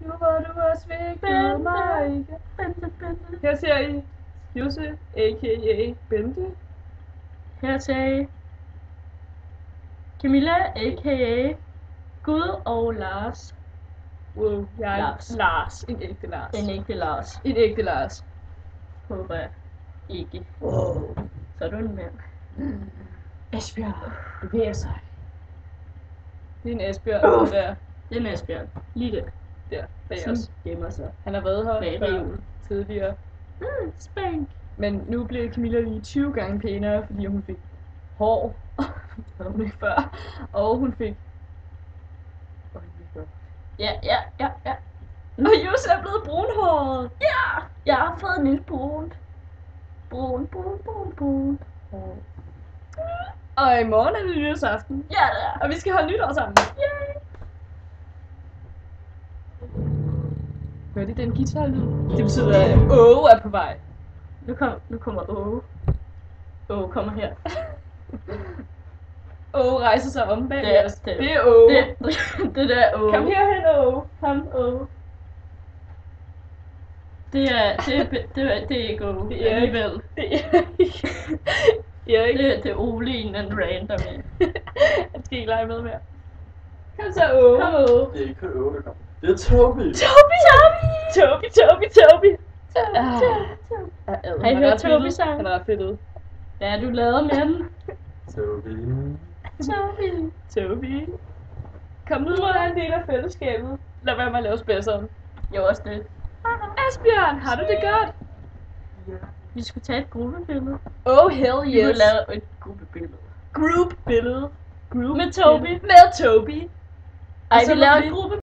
Nu hvor du har svigtet mig. Bente. Her ser I Jose, a.k.a. Bente. Her ser I Camilla, a.k.a. Gud og Lars. Wow, jeg er Lars. Lars. En ægte Lars. En ægte Lars. En ægte Lars. Håber jeg ikke. Så er du en mand. Esbjørn bevæger sig. Det er en Esbjørn, det der. Det er en Esbjørn. Lige Der, bag Som os. gemmer sig. Han har været her Bag før reolen. tidligere. Spank. Men nu blev Camilla lige 20 gange pænere, fordi hun fik hår. Det havde hun ikke før. Og hun fik... Ja. Og Jose er blevet brunhåret. Ja! Jeg har fået en lille brunt. Brun. Og i morgen er det nytårsaften. Ja, det er. Og vi skal holde nytår sammen. Yay! Hørte I den guitarlyd? Det betyder, at Åge er på vej. Nu kommer Åge. Åge kommer her. Åge rejser sig om bag Det er- os. det er- Det er Åge. Det der er Åge. Kom herhen, Åge. Ham Åge. Det er ikke Åge. Det er alligevel. Det er Erik. Det er Ole en eller anden random. Han skal ikke lege med mere. Kom så, Åge. Kom Åge. Det er ikke kun Åge, der kommer. Det er Toby. Toby. Har I hørt Toby sang? Han er ret fedt ud. Hvad er du lavet med den? Toby. Toby. Kom nu, og er en del af fællesskabet. Lad være med at lave spæsseren. Jo, også det. Asbjørn, har du det godt? Vi skulle tage et gruppebillede. Oh, hell Vi kunne yes. lave et gruppebillede. Group billede. Group Med Toby. billede. Med Toby. Ej, Og så vi må laver vi- et gruppe